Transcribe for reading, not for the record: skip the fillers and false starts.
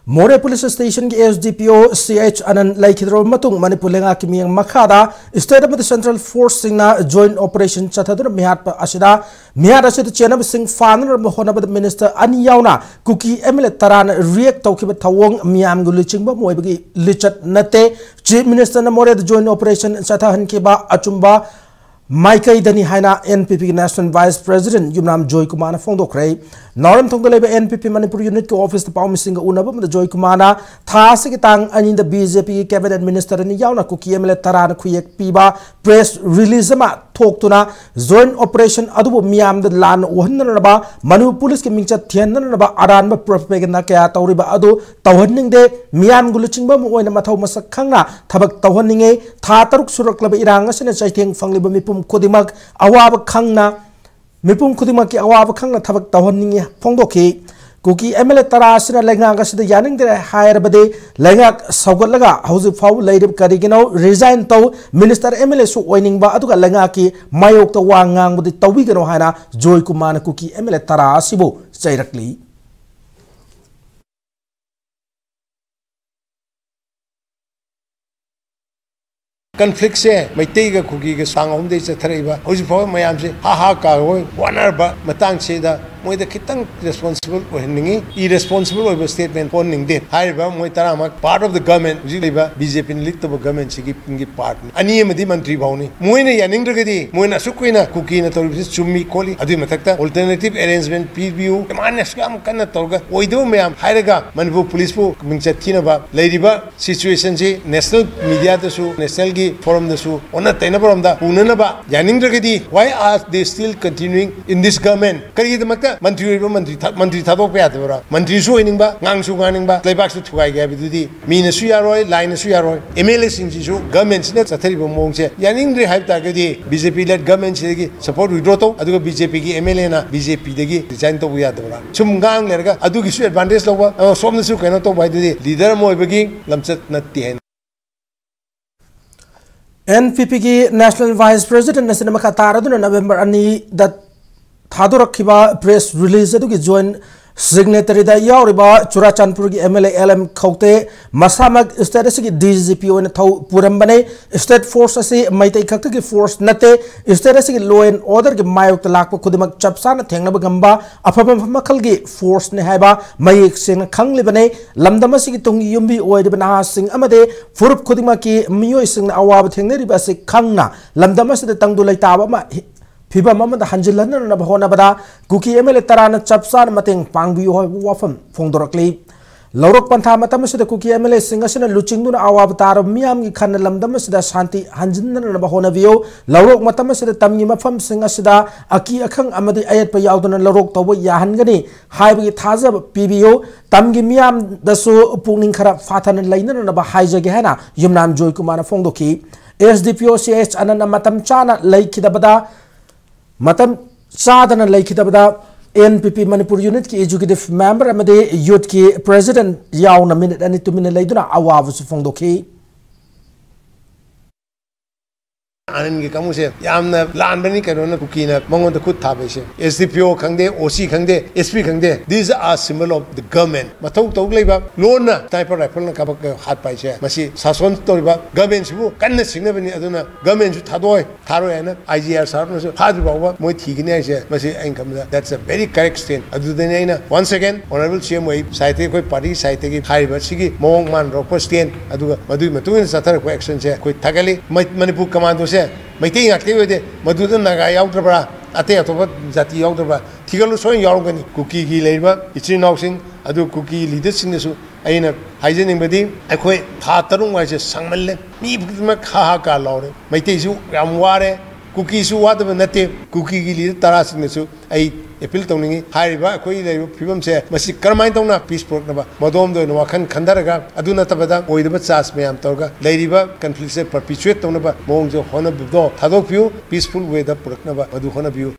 मोरे police station की SDPO CH आनंद लाइखिद्रो मतुंग मणिपुर लेंगा की मियंग मखादा स्टेट में सेंट्रल फोर्स सिंगना जॉइंट ऑपरेशन चथदुन मिहात असिदा मिहात असिद चेनब सिंग फानर होनबद मिनिस्टर अनि यावना कुकी MLA तरान रिएक्ट तौखिब थवोंग मियाम गु लिचिंग मोइबगी लिचत नते चीफ मिनिस्टर न मोरे जॉइंट ऑपरेशन चथहन के बा अचुंबा माइकई दनी हाइना NPP national vice president Yumnam Joykumar फोंदोखरे नॉरम थोंगलेबे NPP मणिपुर यूनिट के ऑफिस पाउमिसिंग उनब जोयकुमार थास के तांग अनिंद BJP कैबिनेट मिनिस्टर नि यावना कुकी MLA तरान खुयेक पीबा प्रेस रिलीज मा थोक्तुना जॉइंट ऑपरेशन अदुबो मियाम द लान ओहननबा मणिपुर पुलिस के मिंगचत थियननबा अरानबा प्रोपेगेंडा क्या तौरिबा अदु तौहननिंगदे मियाम गुलचिंगबा मोइना मथौ मसक खंगना थबक तौहननिंगे था तरुक सुरक्लब इरांग असने चैथेंग फंगलिबा मिपुम खुदिमक अवाब खंगना मिपुम खुदिमक की अवाब खंगना थबक तौहननिंगे फोंदोखि कुकी MLA तरासना लेंगाक असिद यानिंगदे हायरबदे लेंगाक सौगतलगा हौजिक फाउ लेरिब करिगिनो रिजाइन तौ मिनिस्टर MLA सु ओइनिंगबा अदुगा लेंगाकी मायोक्ता वा ngangbदि तौबिगनो हायना जोयकुमार कुकी MLA तरासिबु चैरकली कन्फ्लिक्ट से मैतई का कुकी के सांग होमदे चथरैबा हौजिक फाउ मयाम से हा का होय वानरबा मतंग सेदा मोइद खितंग रेस्पॉन्सिबल ओहनिंगी इरेस्पॉन्सिबल ओइब स्टेटमेंट पोनिंगदे हाइबा मोइ तरामक पार्ट ऑफ द गवर्नमेंट जिलेबा बीजेपी लिक्तब गवर्नमेंट सिगी पार्ट अनि मदि मंत्री भाउनी मोइने यानिंगद्रगदि मोइना सुकुइना कुकी न तौरिबि चुम्मी खोली अदुइ मथक्ता अल्टरनेटिव अरेंजमेंट पीबियु मानस काम कन्ना तौरगा ओइदो मयाम हाइरगा मणिपुर पुलिस पु मिंगचत थिनबा लेरिबा सिचुएशन से नेशनल मीडिया दसु नेशनल की फोरम दसु ओना तैनबरमदा पुननबा यानिंगद्रगदि why are they still continuing in this government करिदमक्ता मंत्री थादोप यादबरा मंत्री सु होइनिंबा ngang गानिंबा लेबाकसु थुगाइ गे बिदुदि मीनसु यारोय लाइनसु यारोय MLA सिंजिसु गवर्नमेंट सिने चथरिबो मोंगसे यानिंग्रे हाइब तागदि BJP लेड गवर्नमेंट सिगी सपोर्ट विड्रॉ तो अदुगा BJP की MLA ना BJP दगी रिजाइन तो यादबरा सुम गांग लेरगा अदुगिसु एडवांटेज लौबा सोमनसु कनो तो बाइदि लीडर मोइबगी लमचत नत्ति है NPP की नेशनल वाइस प्रेसिडेंट नसिन मखा तारदुन नवंबर 2 द थादोरखिबा प्रेस रिलीज अदुगी जॉइंट सिग्नेटरी दा यावरिबा चुराचांदपुर की MLA LM खौते मसामक स्टेटस की DGP ओन थौ पुरंबने स्टेट फोर्स असे मैतै खक्त की फोर्स नते स्टेटस की लॉ एंड ऑर्डर की मायोक लाक खुदिमक चपसाना थेंगनब गंबा अफबम मखल की फोर्स ने हाइबा मयेक सेंग खंगलिबने लमदम असे की तुंगी युम्बी ओइदब नहा सिंग अमदे फुरुप खुदिमक की मियोय सिंग अवाब थेंगनरिबा से खंगना लमदम असे तंगदु लैताब मा फिबम हंजिलन होनबदा कुकी MLA तरान चपसान मतंग पांगबियो वाफम फोंदोरकली लौरक पंथा मतम से कुकी MLA सिंगसन लुचिंगदुन अवाब तार मियाम की खन लमदम से शांति हंजिन होनबियो लौरक मतम से तमगी मफम सिंगसदा अकी अखंग अमदि अयत यावदुन लौरक तौब याहनगनी हाइबगी थाजब पीबियो तमगी मियाम दसु पुनिंग खरा फाथन लैनन हाइजगे हैना युमनाम जोयकुमार फोंदोखी SDPO CH आनंद मतम चाना लैखिदबदा मतम चादना लैखिदबदा NPP मणिपुर यूनिट की एजुकेटिव मेंबर अमदे यूथ की प्रेसिडेंट यावना मिनट अनि तुमिन लैदुना अवाबसु फोंदोखी आनंद के कमु से यामना लानबनी करोना कुकी ना मंगोंद खुद थाबे से SDPO खंगदे OC खंगदे SP खंगदे this are symbol of the government मथौ तौगलेबा लोन ना स्नाइपर राइफल ना कबक हाथ पाइ से मसी शासन तोरिबा गवर्नमेंट सिबु कन्न सिंगनबनी अदुना गवर्नमेंट सु थादोय थारो याना IGR सार न फाद बाबा मोय थिगने आइसे मसी इनकम that's a very correct stand अदुदने आइना वंस अगेन ऑनरेबल CM वै साइते कोई पार्टी साइते की हाइबा सिगी मोंग मान रोप स्टैंड अदुगा मदुइ मतुइन सथर को एक्शन से कोई थगली मणिपुर कमांडो से मैतई गाक्ते होदे मधुद नागा याउद्रबरा अते अतोप जाति याउद्रबरा थिगलु सोय याउगनी कुकी की लेबा इचिन नाउसिंग अदु कुकी लीडर्स सिंगसु अइना हाइजेनिंगबदी अखोय था तरुंग वाइसे संगमल्ले मी बुदमा खा का लाउरे मैतईसु याम वारे कुकीसु वादब नते कुकी की लीडर तरा सिंगसु अइ अपील तौनिंगी हाइबा अखोय लेबा फिबम से मसी करमाइन तौना पीस प्रोग्राम मदोम दो वाखन खंदरगा अदु नतबदा ओइदब चास मयाम तौरगा लेरिबा कन्फ्लिक्ट से परपिचुएट तौनबा मोंग जो होनबदो थादोपियो पीसफुल वे द पुरकनबा मदु होनबियो